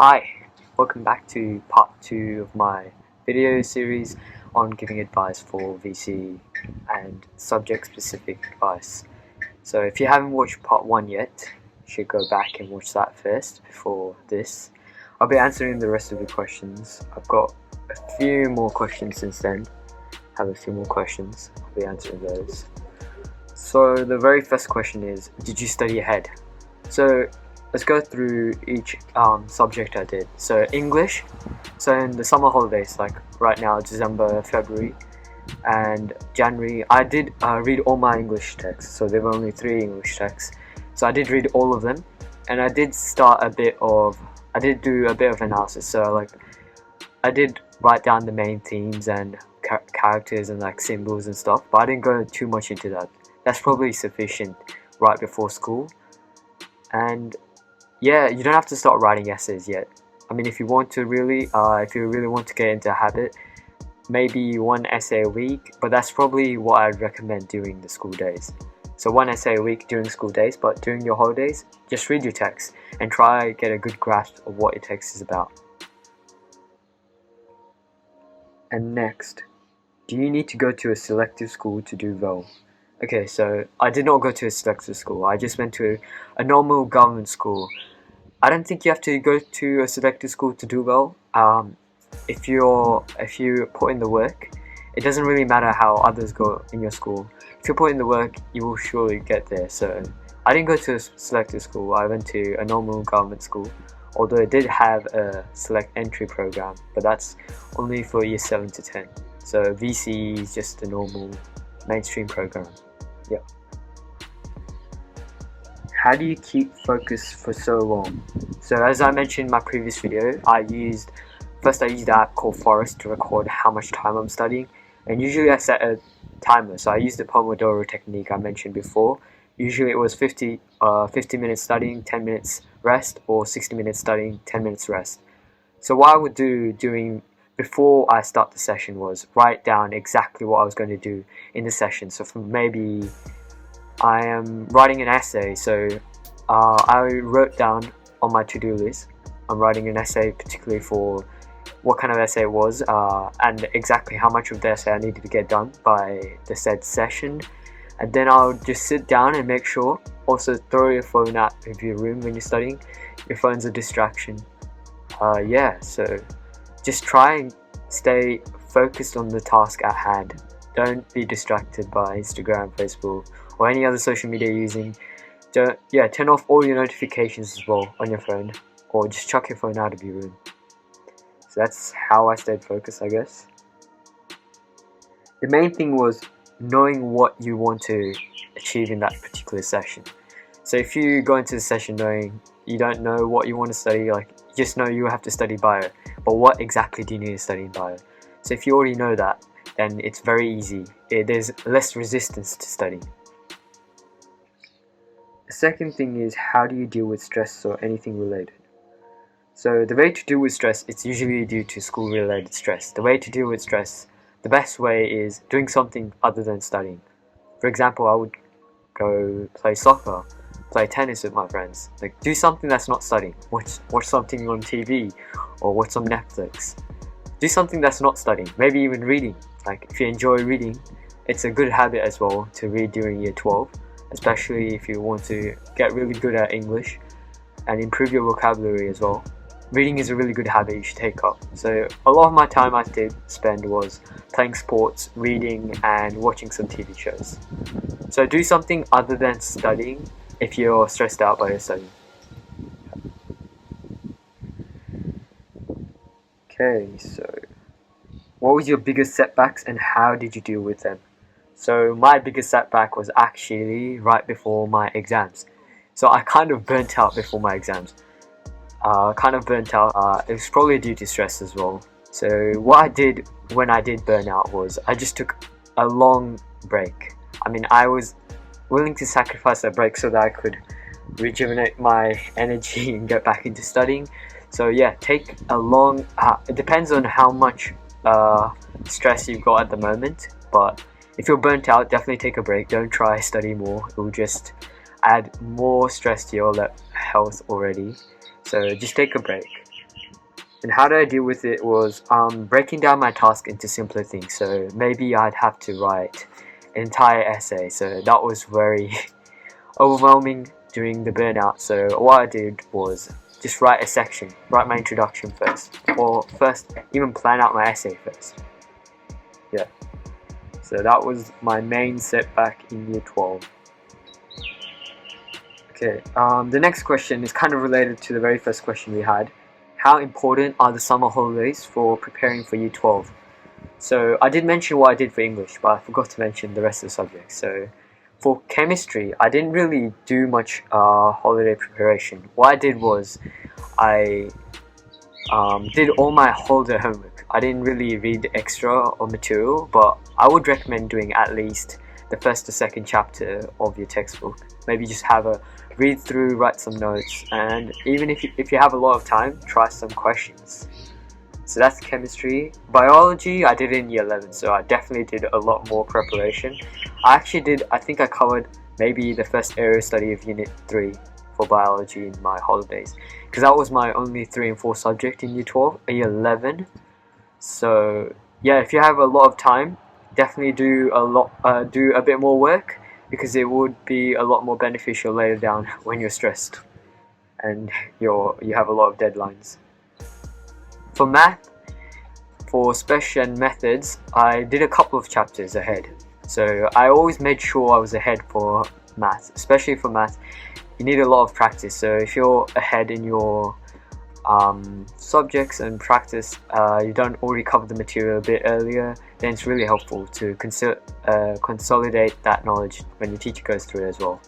Hi, welcome back to part 2 of my video series on giving advice for VC and subject specific advice. So if you haven't watched part 1 yet, you should go back and watch that first before this. I'll be answering the rest of the questions. I've got a few more questions since then. I'll be answering those. So the very first question is, did you study ahead? So let's go through each subject I did. So English, so in the summer holidays, like right now, December, February and January, I did read all my English texts. So there were only 3 English texts, so I did read all of them, and I did do a bit of analysis. So like I did write down the main themes and characters and like symbols and stuff, but I didn't go too much into that. That's probably sufficient right before school. And yeah, you don't have to start writing essays yet. I mean, if you want to really, want to get into a habit, maybe 1 essay a week, but that's probably what I'd recommend during the school days. So 1 essay a week during school days, but during your holidays, just read your text and try get a good grasp of what your text is about. And next, do you need to go to a selective school to do well? Okay, so I did not go to a selective school. I just went to a normal government school. I don't think you have to go to a selective school to do well. If you put in the work, it doesn't really matter how others go in your school. If you put in the work, you will surely get there. So I didn't go to a selective school. I went to a normal government school, although it did have a select entry program, but that's only for year 7 to 10. So VC is just a normal mainstream program. Yep. How do you keep focus for so long? So as I mentioned in my previous video, I used the app called Forest to record how much time I'm studying, and usually I set a timer. So I used the Pomodoro technique I mentioned before. Usually it was 50 minutes studying, 10 minutes rest, or 60 minutes studying, 10 minutes rest. So what I would do before I start the session was write down exactly what I was going to do in the session. So for maybe I am writing an essay, so I wrote down on my to-do list, I'm writing an essay particularly for what kind of essay it was, and exactly how much of the essay I needed to get done by the said session. And then I'll just sit down and make sure, also throw your phone out of your room when you're studying. Your phone's a distraction. So just try and stay focused on the task at hand. Don't be distracted by Instagram, Facebook, or any other social media you're using. Turn off all your notifications as well on your phone, or just chuck your phone out of your room. So that's how I stayed focused, I guess. The main thing was knowing what you want to achieve in that particular session. So if you go into the session knowing you don't know what you want to study, like just know you have to study bio, but what exactly do you need to study in bio? So if you already know that, then it's very easy. There's less resistance to studying. The second thing is, how do you deal with stress or anything related? So the way to deal with stress, it's usually due to school related stress. The way to deal with stress, the best way is doing something other than studying. For example, I would go play soccer, play tennis with my friends. Like, do something that's not studying. Watch something on TV or watch some Netflix. Do something that's not studying, maybe even reading. Like, if you enjoy reading, it's a good habit as well to read during year 12, especially if you want to get really good at English and improve your vocabulary as well. Reading is a really good habit you should take up. So a lot of my time I did spend was playing sports, reading, and watching some TV shows. So do something other than studying if you're stressed out by your studying. Okay, so what was your biggest setbacks and how did you deal with them? So my biggest setback was actually right before my exams. So I kind of burnt out before my exams. It was probably due to stress as well. So what I did when I did burn out was I just took a long break. I mean, I was willing to sacrifice that break so that I could rejuvenate my energy and get back into studying. So yeah, take a long, it depends on how much stress you've got at the moment, but if you're burnt out, definitely take a break. Don't try study more. It will just add more stress to your health already. So just take a break. And how did I deal with it was breaking down my task into simpler things. So maybe I'd have to write an entire essay, so that was very overwhelming during the burnout. So what I did was just write a section, write my introduction first, or first even plan out my essay first. Yeah, so that was my main setback in year 12. Okay, the next question is kind of related to the very first question we had. How important are the summer holidays for preparing for year 12? So I did mention what I did for English, but I forgot to mention the rest of the subjects. So for chemistry, I didn't really do much holiday preparation. What I did was I did all my holiday homework. I didn't really read extra or material, but I would recommend doing at least the first or second chapter of your textbook. Maybe just have a read through, write some notes, and even if you have a lot of time, try some questions. So that's chemistry. Biology, I did in year 11, so I definitely did a lot more preparation. I think I covered maybe the first area study of unit 3 for biology in my holidays, because that was my only 3 and 4 subject in year 12, year 11. So yeah, if you have a lot of time, definitely do a bit more work, because it would be a lot more beneficial later down when you're stressed and you have a lot of deadlines. For math, for special and methods, I did a couple of chapters ahead. So I always made sure I was ahead for math, especially for math. You need a lot of practice. So if you're ahead in your subjects and practice, you don't already cover the material a bit earlier, then it's really helpful to consolidate that knowledge when your teacher goes through it as well.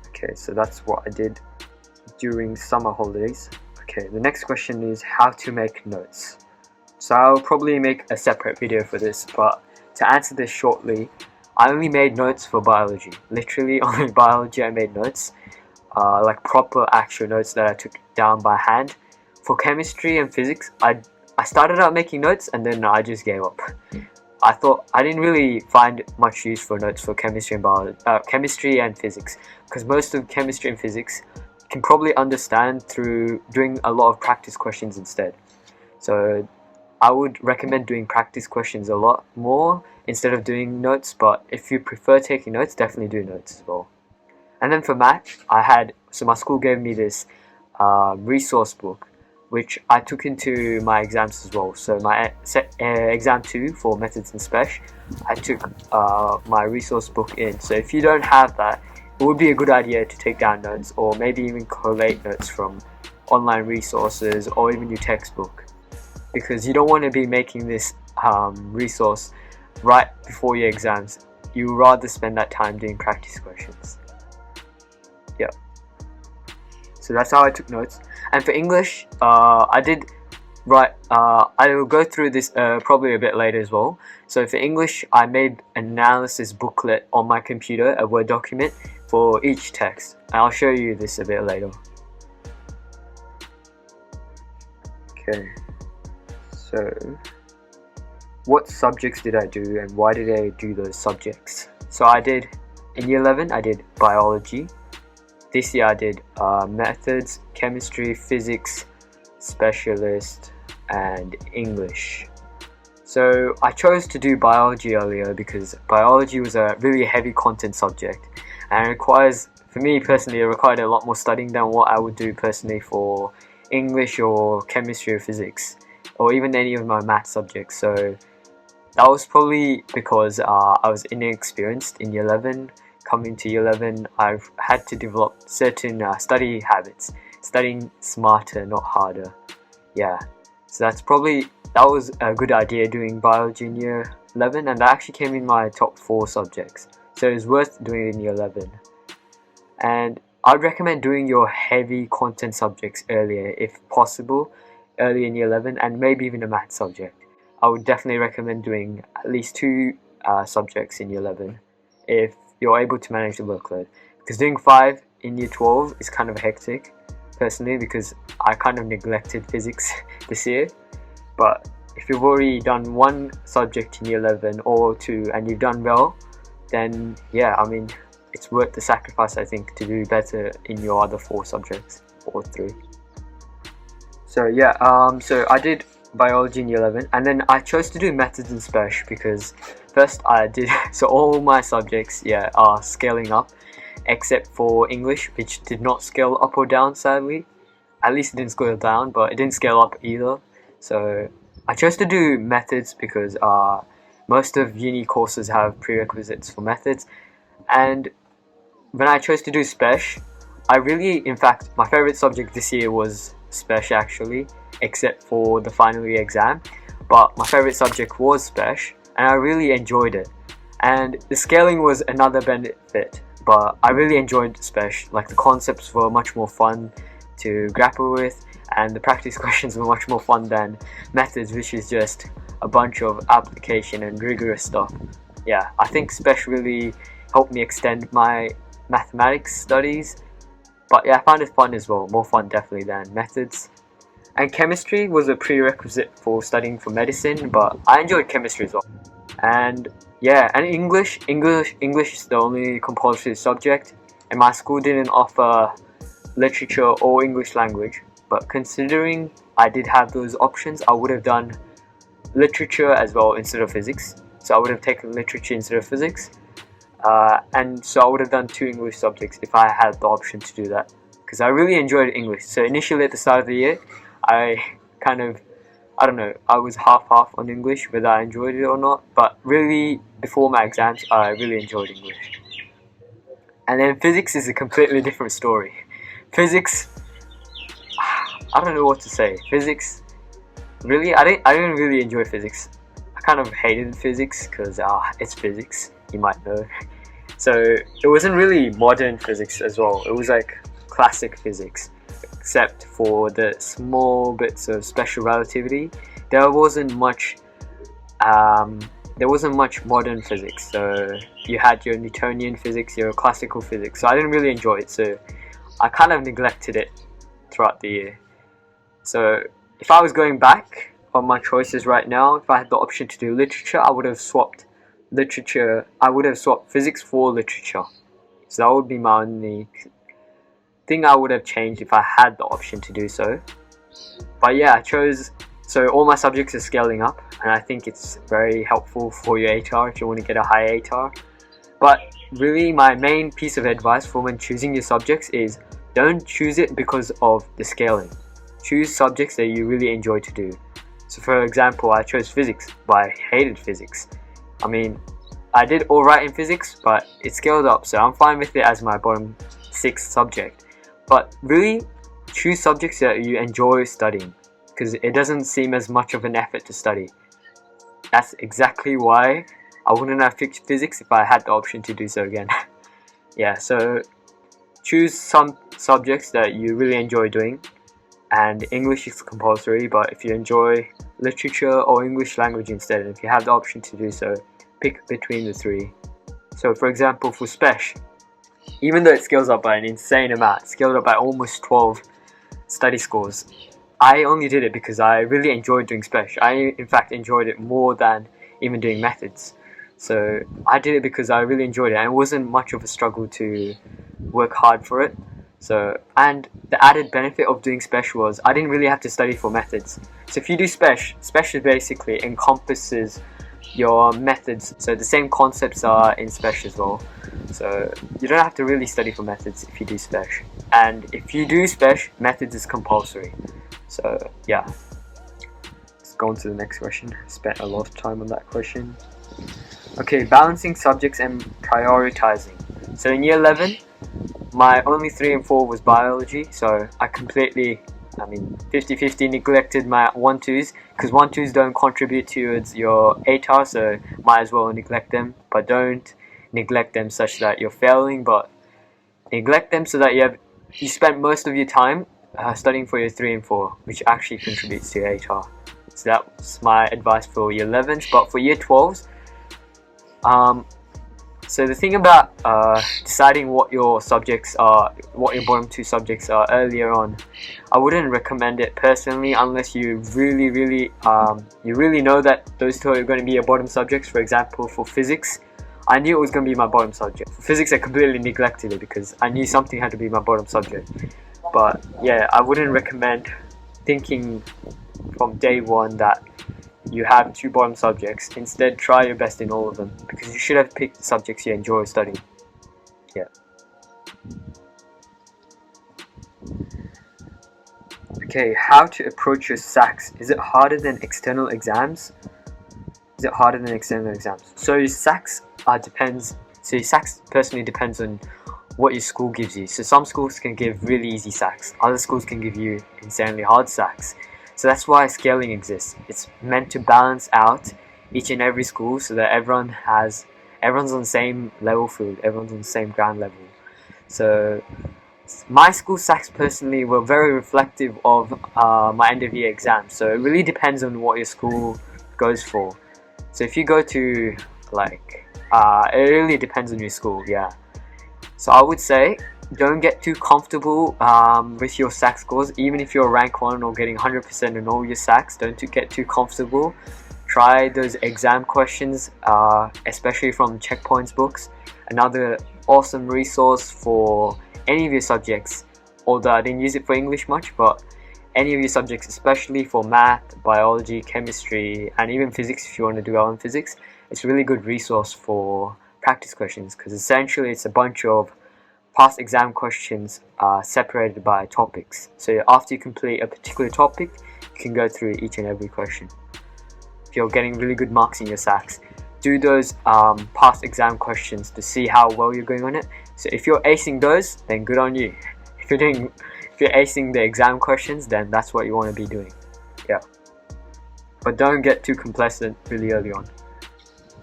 Okay, so that's what I did during summer holidays. Okay, the next question is how to make notes. So I'll probably make a separate video for this, but to answer this shortly, I only made notes for biology. Literally only biology I made notes. Like proper actual notes that I took down by hand. For chemistry and physics, I started out making notes and then I just gave up. I thought I didn't really find much use for notes for chemistry and physics, because most of chemistry and physics can probably understand through doing a lot of practice questions instead. So I would recommend doing practice questions a lot more instead of doing notes, but if you prefer taking notes, definitely do notes as well. And then for math, my school gave me this resource book, which I took into my exams as well. So my exam 2 for methods and special, I took my resource book in. So if you don't have that, it would be a good idea to take down notes, or maybe even collate notes from online resources or even your textbook, because you don't want to be making this resource right before your exams. You would rather spend that time doing practice questions. Yeah. So that's how I took notes. And for English, I did write. I will go through this probably a bit later as well. So for English, I made an analysis booklet on my computer, a Word document for each text. And I'll show you this a bit later. Okay. So, what subjects did I do and why did I do those subjects? So in year 11, I did biology. This year I did methods, chemistry, physics, specialist, and English. So I chose to do biology earlier because biology was a really heavy content subject, and for me personally, it required a lot more studying than what I would do personally for English or chemistry or physics, or even any of my math subjects. So that was probably because I was inexperienced in year 11. Coming to year 11, I've had to develop certain study habits, studying smarter, not harder. Yeah, so that was a good idea doing biology in year 11, and that actually came in my top 4 subjects. So it was worth doing it in year 11. And I'd recommend doing your heavy content subjects earlier, if possible, early in year 11, and maybe even a math subject. I would definitely recommend doing at least 2 subjects in year 11 if you're able to manage the workload, because doing 5 in year 12 is kind of hectic personally, because I kind of neglected physics this year. But if you've already done 1 subject in year 11 or 2 and you've done well, then yeah, I mean, it's worth the sacrifice, I think, to do better in your other 4 subjects or 3. So yeah, so I did biology in year 11, and then I chose to do methods and special because first I did so all my subjects, yeah, are scaling up except for English, which did not scale up or down, sadly. At least it didn't scale down, but it didn't scale up either. So I chose to do methods because most of uni courses have prerequisites for methods. And when I chose to do special, in fact, my favorite subject this year was special actually, except for the final year exam. But my favorite subject was special, and I really enjoyed it. And the scaling was another benefit, but I really enjoyed special. Like, the concepts were much more fun to grapple with, and the practice questions were much more fun than methods, which is just a bunch of application and rigorous stuff. Yeah, I think special really helped me extend my mathematics studies, but yeah, I found it fun as well, more fun definitely than methods. And chemistry was a prerequisite for studying for medicine, but I enjoyed chemistry as well. And yeah, and English is the only compulsory subject, and my school didn't offer literature or English language, but considering I did have those options, I would have done literature as well instead of physics. So I would have taken literature instead of physics, and so I would have done 2 English subjects if I had the option to do that, because I really enjoyed English. So initially at the start of the year, I don't know, I was half on English, whether I enjoyed it or not, but really before my exams I really enjoyed English. And then physics is a completely different story. Physics, I don't know what to say. Physics, really, I didn't really enjoy physics. I kind of hated physics because it's physics, you might know. So it wasn't really modern physics as well. It was like classic physics, except for the small bits of special relativity. There wasn't much modern physics. So you had your Newtonian physics, your classical physics. So I didn't really enjoy it. So I kind of neglected it throughout the year. So if I was going back on my choices right now, if I had the option to do literature, I would have swapped physics for literature. So that would be my only thing I would have changed if I had the option to do so. But yeah, so all my subjects are scaling up, and I think it's very helpful for your ATAR if you want to get a high ATAR. But really, my main piece of advice for when choosing your subjects is don't choose it because of the scaling. Choose subjects that you really enjoy to do. So for example, I chose physics, but I hated physics. I mean, I did alright in physics, but it scaled up, so I'm fine with it as my bottom 6th subject. But really, choose subjects that you enjoy studying, because it doesn't seem as much of an effort to study. That's exactly why I wouldn't have picked physics if I had the option to do so again. Yeah, so choose some subjects that you really enjoy doing, and English is compulsory, but if you enjoy literature or English language instead, and if you have the option to do so, pick between the 3. So for example, for special, even though it scales up by an insane amount, it scaled up by almost 12 study scores, I only did it because I really enjoyed doing special. I in fact enjoyed it more than even doing methods. So I did it because I really enjoyed it, and it wasn't much of a struggle to work hard for it. So, and the added benefit of doing special was I didn't really have to study for methods. So if you do special basically encompasses your methods, so the same concepts are in special as well. So you don't have to really study for methods if you do special. And if you do special, methods is compulsory. So yeah, let's go on to the next question. I spent a lot of time on that question. Okay, balancing subjects and prioritizing. So in year 11, my only 3 and 4 was biology, so I completely, 50-50 neglected my 1-2s, because 1-2s don't contribute towards your ATAR, so might as well neglect them. But don't neglect them such that you're failing, but neglect them so that you spend most of your time studying for your 3 and 4, which actually contributes to your ATAR. So that's my advice for year 11s. But for year 12s, so the thing about deciding what your subjects are, what your bottom 2 subjects are earlier on, I wouldn't recommend it personally unless you really know that those 2 are going to be your bottom subjects. For example, for physics, I knew it was going to be my bottom subject. For physics, I completely neglected it because I knew something had to be my bottom subject. But yeah, I wouldn't recommend thinking from day one that you have 2 bottom subjects. Instead, try your best in all of them, because you should have picked the subjects you enjoy studying. Yeah. Okay, how to approach your SACs. Is it harder than external exams? So your SACs depends. So your SACs personally depends on what your school gives you. So some schools can give really easy SACs. Other schools can give you insanely hard SACs. So that's why scaling exists. It's meant to balance out each and every school so that everyone's on the same level field, everyone's on the same ground level. So my school SACs personally were very reflective of my end of year exams. So it really depends on what your school goes for. So if you go to it really depends on your school, yeah. So I would say don't get too comfortable with your SAC scores. Even if you're rank 1 or getting 100% in all your SACs, don't get too comfortable. Try those exam questions, especially from Checkpoints books. Another awesome resource for any of your subjects, although I didn't use it for English much, but any of your subjects, especially for math, biology, chemistry, and even physics if you want to do well in physics. It's a really good resource for practice questions, because essentially it's a bunch of past exam questions separated by topics. So after you complete a particular topic, you can go through each and every question. If you're getting really good marks in your SACs, do those past exam questions to see how well you're going on it. So if you're acing those, then good on you. If you're acing the exam questions, then that's what you want to be doing. Yeah. But don't get too complacent really early on.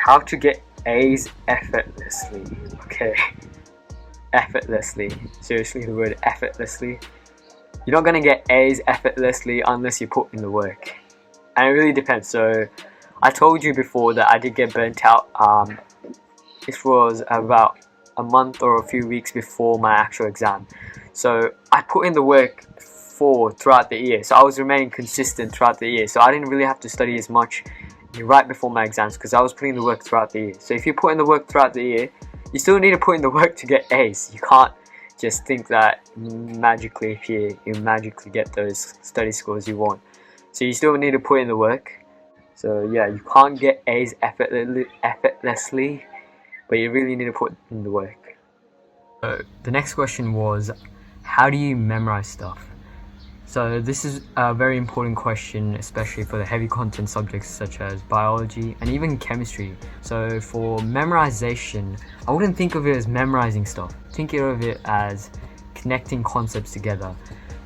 How to get A's effortlessly. Okay. Effortlessly. Seriously, the word effortlessly. You're not going to get A's effortlessly unless you put in the work. And it really depends. So I told you before that I did get burnt out. This was about a month or a few weeks before my actual exam. So I put in the work throughout the year. So I was remaining consistent throughout the year. So I didn't really have to study as much right before my exams, because I was putting the work throughout the year. So if you put in the work throughout the year, you still need to put in the work to get A's. You can't just think that magically you magically get those study scores you want. So you still need to put in the work. So yeah, you can't get A's effortlessly, but you really need to put in the work. So the next question was, how do you memorize stuff? So this is a very important question, especially for the heavy content subjects such as biology and even chemistry. So for memorization, I wouldn't think of it as memorizing stuff. Think of it as connecting concepts together.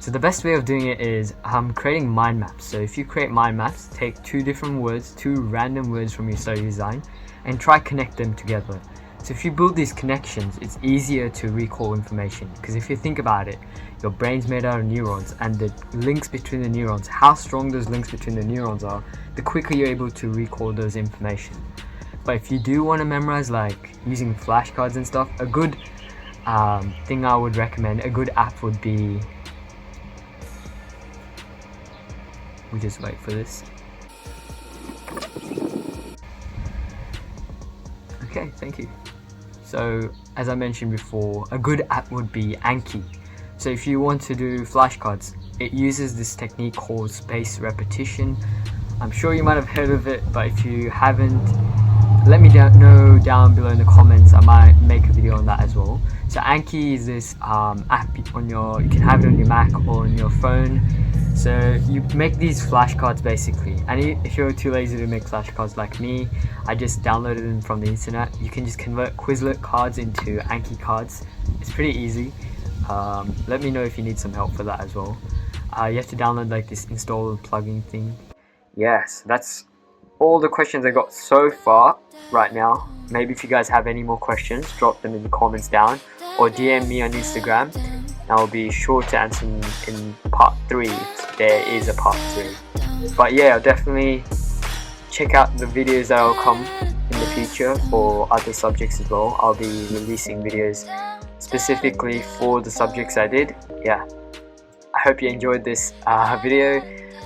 So the best way of doing it is creating mind maps. So if you create mind maps, take 2 different words, 2 random words from your study design, and try connect them together. So if you build these connections, it's easier to recall information, because if you think about it, your brain's made out of neurons, and the links between the neurons, how strong those links between the neurons are, the quicker you're able to recall those information. But if you do want to memorize, like using flashcards and stuff, a good thing I would recommend, a good app would be, we just wait for this. Okay, thank you. So as I mentioned before, a good app would be Anki. So if you want to do flashcards, it uses this technique called spaced repetition. I'm sure you might have heard of it, but if you haven't, let me know down below in the comments. I might make a video on that as well. So Anki is this app you can have it on your Mac or on your phone. So you make these flashcards basically, and if you're too lazy to make flashcards like me, I just downloaded them from the internet. You can just convert Quizlet cards into Anki cards. It's pretty easy. Let me know if you need some help for that as well. You have to download like this install plugin thing. Yes, that's all the questions I got so far right now. Maybe if you guys have any more questions, drop them in the comments down, or DM me on Instagram. I'll be sure to answer them in part 3 if there is a part 3. But yeah, I'll definitely check out the videos that will come in the future for other subjects as well. I'll be releasing videos specifically for the subjects I did. Yeah, I hope you enjoyed this video,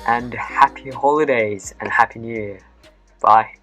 and happy holidays and happy new year. Bye.